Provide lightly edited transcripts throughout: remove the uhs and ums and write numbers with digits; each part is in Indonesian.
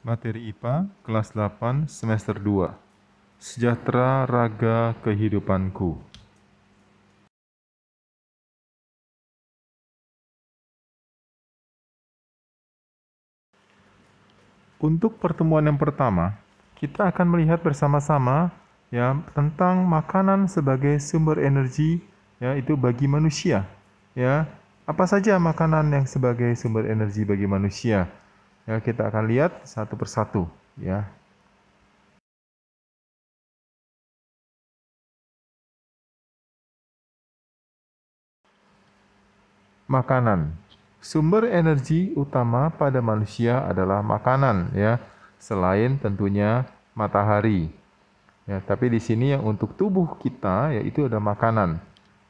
Materi IPA kelas 8 semester 2. Sejahtera Raga Kehidupanku. Untuk pertemuan yang pertama, kita akan melihat bersama-sama ya tentang makanan sebagai sumber energi itu bagi manusia. Ya, apa saja makanan yang sebagai sumber energi bagi manusia? Ya, kita akan lihat satu persatu ya. Makanan. Sumber energi utama pada manusia adalah makanan ya, selain tentunya matahari. Ya, tapi di sini yang untuk tubuh kita yaitu ada makanan.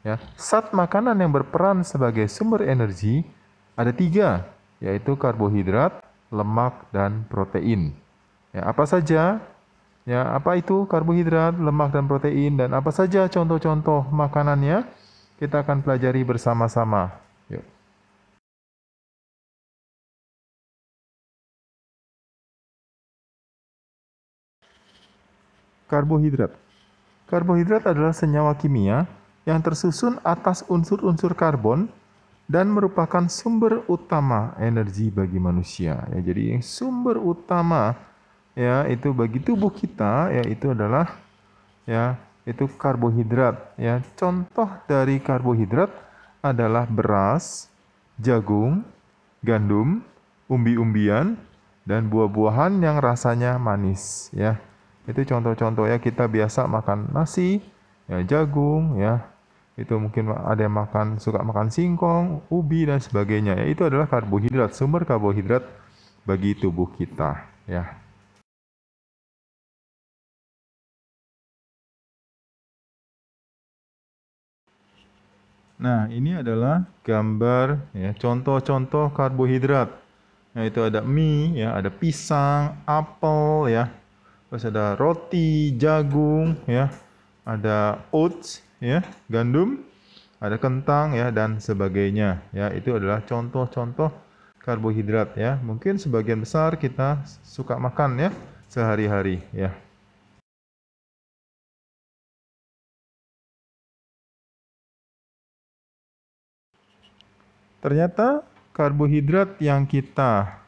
Ya, zat makanan yang berperan sebagai sumber energi ada 3, yaitu karbohidrat, lemak, dan protein. Ya, apa saja? Ya, apa itu karbohidrat, lemak, dan protein, dan apa saja contoh-contoh makanannya? Kita akan pelajari bersama-sama. Yuk. Karbohidrat. Karbohidrat adalah senyawa kimia yang tersusun atas unsur-unsur karbon dan merupakan sumber utama energi bagi manusia. Ya, jadi sumber utama itu bagi tubuh kita yaitu adalah itu karbohidrat. Ya, contoh dari karbohidrat adalah beras, jagung, gandum, umbi-umbian, dan buah-buahan yang rasanya manis. Ya, itu contoh-contoh ya, kita biasa makan nasi, ya jagung, ya itu mungkin ada yang suka makan singkong, ubi dan sebagainya. Ya, itu adalah karbohidrat, sumber karbohidrat bagi tubuh kita. Ya. Nah, ini adalah gambar ya, contoh-contoh karbohidrat. Nah, itu ada mie, ya, ada pisang, apel, ya, terus ada roti, jagung, ya, ada oats, ya, gandum, ada kentang, ya, dan sebagainya. Ya, itu adalah contoh-contoh karbohidrat, ya. Mungkin sebagian besar kita suka makan, ya, sehari-hari, ya. Ternyata karbohidrat yang kita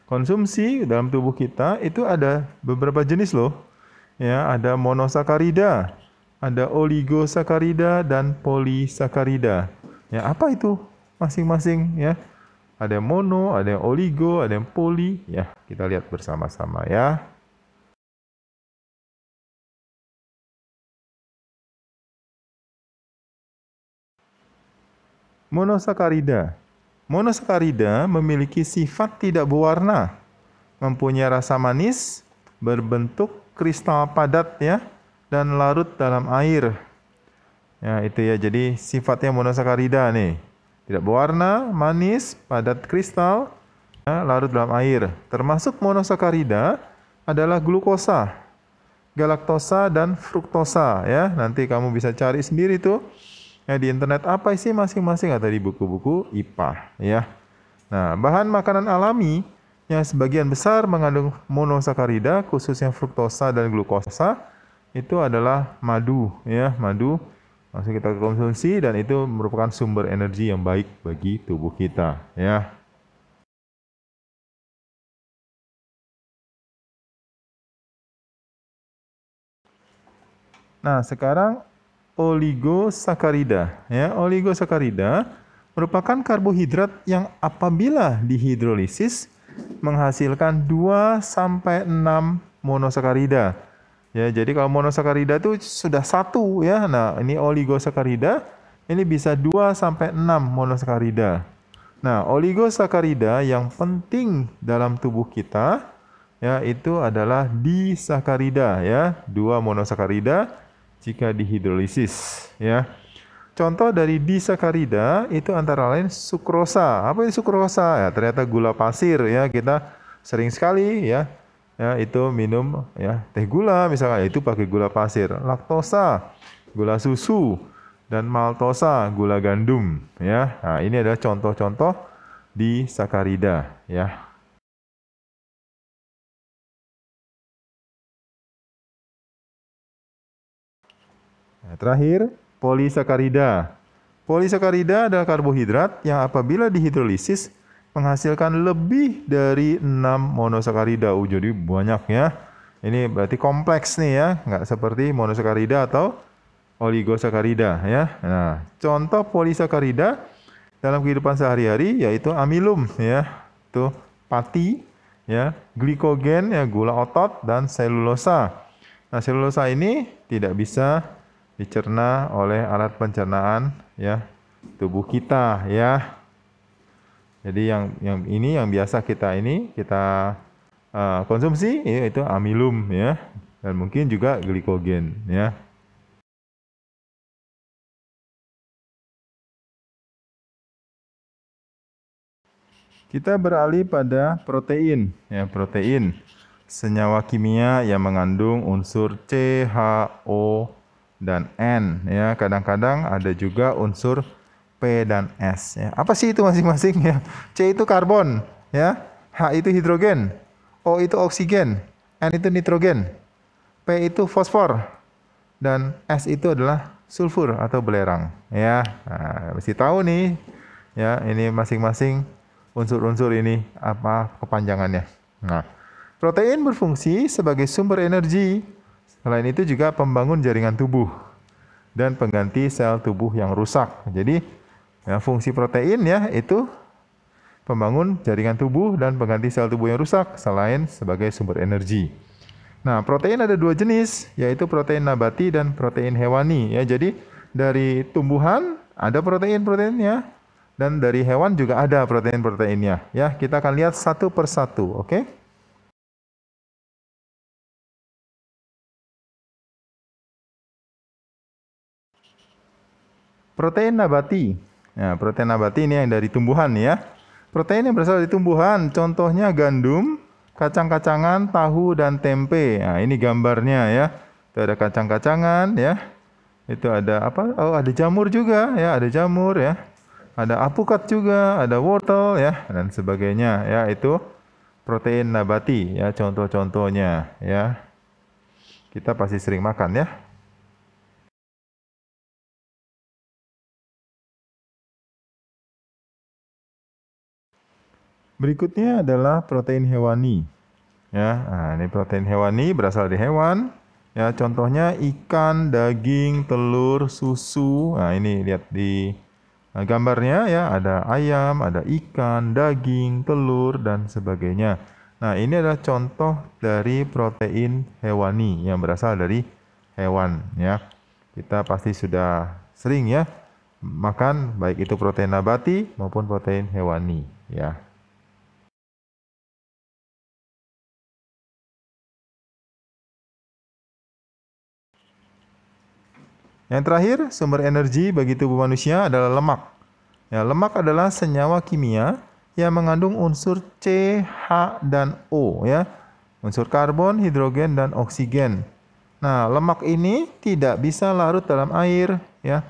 konsumsi dalam tubuh kita itu ada beberapa jenis loh. Ya, ada monosakarida, ada oligosakarida dan polisakarida. Ya, apa itu masing-masing ya? Ada yang mono, ada yang oligo, ada yang poli. Ya, kita lihat bersama-sama ya. Monosakarida. Monosakarida memiliki sifat tidak berwarna, mempunyai rasa manis, berbentuk kristal padat ya, dan larut dalam air. Ya, itu ya. Jadi sifatnya monosakarida nih. Tidak berwarna, manis, padat kristal, ya, larut dalam air. Termasuk monosakarida adalah glukosa, galaktosa, dan fruktosa ya. Nanti kamu bisa cari sendiri tuh ya di internet apa sih masing-masing atau di buku-buku IPA ya. Nah, bahan makanan alami yang sebagian besar mengandung monosakarida, khususnya fruktosa dan glukosa, itu adalah madu ya, madu langsung kita konsumsi dan itu merupakan sumber energi yang baik bagi tubuh kita ya. Nah, sekarang oligosakarida ya. Oligosakarida merupakan karbohidrat yang apabila dihidrolisis menghasilkan 2 sampai 6 monosakarida. Ya, jadi kalau monosakarida itu sudah 1 ya. Nah, ini oligosakarida ini bisa 2 sampai 6 monosakarida. Nah, oligosakarida yang penting dalam tubuh kita ya itu adalah disakarida ya, 2 monosakarida jika dihidrolisis ya. Contoh dari disakarida itu antara lain sukrosa. Apa itu sukrosa? Ya, ternyata gula pasir ya. Kita sering sekali ya itu minum ya teh gula misalnya itu pakai gula pasir. Laktosa, gula susu, dan maltosa, gula gandum ya. Nah, ini adalah contoh-contoh disakarida ya. Nah, terakhir, polisakarida. Polisakarida adalah karbohidrat yang apabila dihidrolisis menghasilkan lebih dari 6 monosakarida. Jadi banyak ya. Ini berarti kompleks nih ya, nggak seperti monosakarida atau oligosakarida ya. Nah, contoh polisakarida dalam kehidupan sehari-hari yaitu amilum ya, itu pati ya, glikogen ya, gula otot, dan selulosa. Nah, selulosa ini tidak bisa dicerna oleh alat pencernaan ya tubuh kita ya. Jadi yang biasa kita konsumsi yaitu amilum ya, dan mungkin juga glikogen ya. Kita beralih pada protein. Ya, protein, senyawa kimia yang mengandung unsur C, H, O, dan N. Ya, kadang-kadang ada juga unsur P dan S. Ya. Apa sih itu masing-masing? Ya. C itu karbon, ya. H itu hidrogen, O itu oksigen, N itu nitrogen, P itu fosfor, dan S itu adalah sulfur atau belerang. Ya, nah, mesti tahu nih. Ya, ini masing-masing unsur-unsur ini apa kepanjangannya. Nah, protein berfungsi sebagai sumber energi. Selain itu juga pembangun jaringan tubuh dan pengganti sel tubuh yang rusak. Jadi ya, fungsi protein ya itu pembangun jaringan tubuh dan pengganti sel tubuh yang rusak selain sebagai sumber energi. Nah, protein ada dua jenis, yaitu protein nabati dan protein hewani. Ya, jadi dari tumbuhan ada protein-proteinnya, dan dari hewan juga ada protein-proteinnya. Ya, kita akan lihat satu persatu, oke? Protein nabati. Ya, protein nabati ini yang dari tumbuhan ya. Protein yang berasal dari tumbuhan, contohnya gandum, kacang-kacangan, tahu, dan tempe. Nah, ini gambarnya ya. Itu ada kacang-kacangan ya. Itu ada apa? Oh, ada jamur juga ya, ada jamur ya. Ada apukat juga, ada wortel ya, dan sebagainya ya. Itu protein nabati ya, contoh-contohnya ya. Kita pasti sering makan ya. Berikutnya adalah protein hewani. Ya, nah, ini protein hewani berasal dari hewan. Ya, contohnya ikan, daging, telur, susu. Nah, ini lihat di gambarnya ya, ada ayam, ada ikan, daging, telur, dan sebagainya. Nah, ini adalah contoh dari protein hewani yang berasal dari hewan ya. Kita pasti sudah sering ya makan baik itu protein nabati maupun protein hewani ya. Yang terakhir, sumber energi bagi tubuh manusia adalah lemak. Ya, lemak adalah senyawa kimia yang mengandung unsur C, H, dan O ya. Unsur karbon, hidrogen, dan oksigen. Nah, lemak ini tidak bisa larut dalam air ya.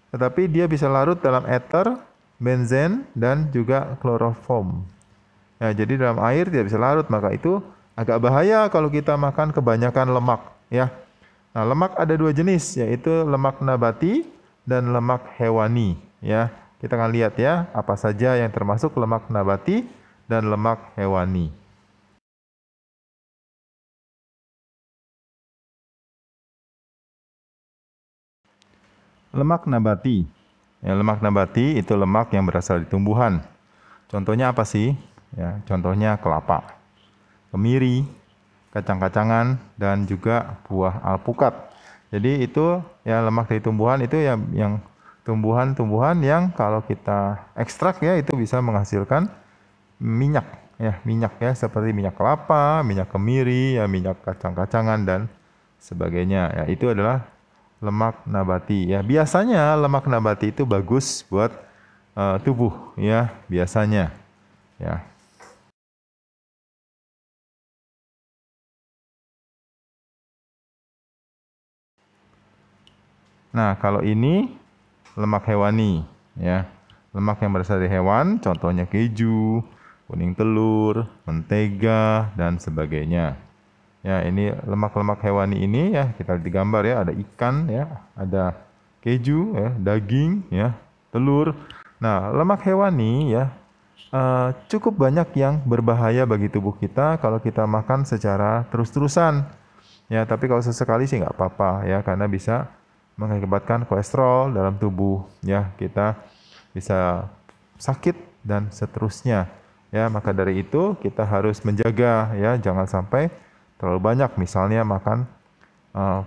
Tetapi dia bisa larut dalam ether, benzen, dan juga kloroform. Ya, jadi dalam air tidak bisa larut, maka itu agak bahaya kalau kita makan kebanyakan lemak ya. Nah, lemak ada dua jenis, yaitu lemak nabati dan lemak hewani. Ya, kita akan lihat ya, apa saja yang termasuk lemak nabati dan lemak hewani. Lemak nabati. Ya, lemak nabati itu lemak yang berasal dari tumbuhan. Contohnya apa sih? Ya, contohnya kelapa, kemiri, kacang-kacangan, dan juga buah alpukat. Jadi itu ya lemak dari tumbuhan itu yang tumbuhan-tumbuhan yang kalau kita ekstrak ya itu bisa menghasilkan minyak ya seperti minyak kelapa, minyak kemiri, ya minyak kacang-kacangan dan sebagainya. Ya, itu adalah lemak nabati ya. Biasanya lemak nabati itu bagus buat tubuh ya, biasanya ya. Nah, kalau ini lemak hewani ya. Lemak yang berasal dari hewan, contohnya keju, kuning telur, mentega, dan sebagainya. Ya, ini lemak-lemak hewani ini ya, kita lihat di gambar ya, ada ikan ya, ada keju ya, daging ya, telur. Nah, lemak hewani ya cukup banyak yang berbahaya bagi tubuh kita kalau kita makan secara terus-terusan. Ya, tapi kalau sesekali sih nggak apa-apa ya, karena bisa mengakibatkan kolesterol dalam tubuh ya, kita bisa sakit dan seterusnya. Ya, maka dari itu kita harus menjaga ya, jangan sampai terlalu banyak. Misalnya makan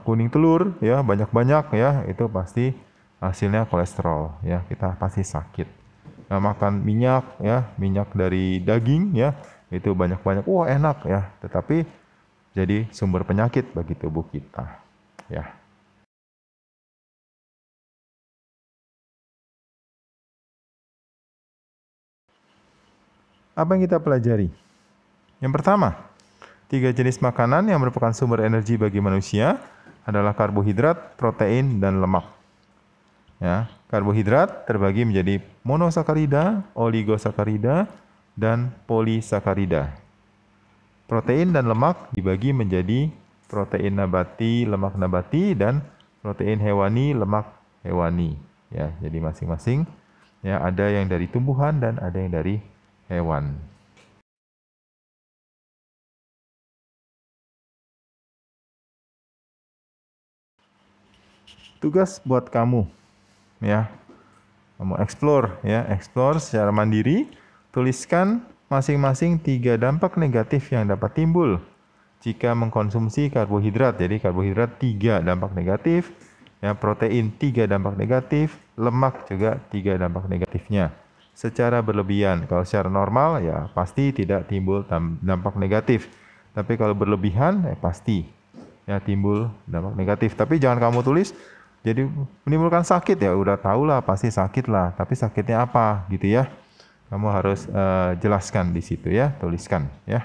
kuning telur ya, banyak-banyak ya, itu pasti hasilnya kolesterol ya, kita pasti sakit. Nah, makan minyak ya, minyak dari daging ya, itu banyak-banyak, wah enak ya, tetapi jadi sumber penyakit bagi tubuh kita ya. Apa yang kita pelajari? Yang pertama, 3 jenis makanan yang merupakan sumber energi bagi manusia adalah karbohidrat, protein, dan lemak. Ya, karbohidrat terbagi menjadi monosakarida, oligosakarida, dan polisakarida. Protein dan lemak dibagi menjadi protein nabati, lemak nabati, dan protein hewani, lemak hewani. Ya, jadi masing-masing ya ada yang dari tumbuhan dan ada yang dari hewan. Tugas buat kamu ya. Kamu explore ya, explore secara mandiri, tuliskan masing-masing 3 dampak negatif yang dapat timbul jika mengkonsumsi karbohidrat. Jadi karbohidrat 3 dampak negatif, ya, protein 3 dampak negatif, lemak juga 3 dampak negatifnya. Secara berlebihan, kalau secara normal ya pasti tidak timbul dampak negatif. Tapi kalau berlebihan ya pasti ya timbul dampak negatif. Tapi jangan kamu tulis jadi menimbulkan sakit, ya udah tahu lah pasti sakit lah, tapi sakitnya apa gitu ya. Kamu harus jelaskan di situ ya, tuliskan ya.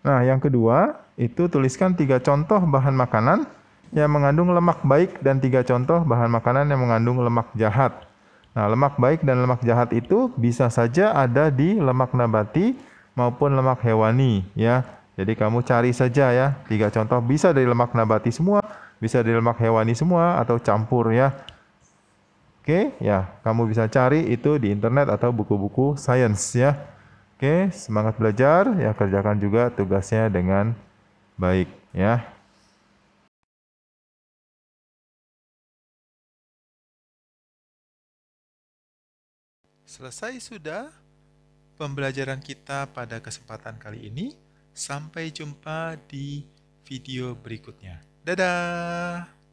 Nah, yang kedua, itu tuliskan 3 contoh bahan makanan yang mengandung lemak baik dan 3 contoh bahan makanan yang mengandung lemak jahat. Nah, lemak baik dan lemak jahat itu bisa saja ada di lemak nabati maupun lemak hewani ya. Jadi kamu cari saja ya, 3 contoh, bisa dari lemak nabati semua, bisa dari lemak hewani semua, atau campur ya. Oke, ya, kamu bisa cari itu di internet atau buku-buku sains ya. Oke, semangat belajar, ya kerjakan juga tugasnya dengan baik ya. Selesai sudah pembelajaran kita pada kesempatan kali ini. Sampai jumpa di video berikutnya. Dadah!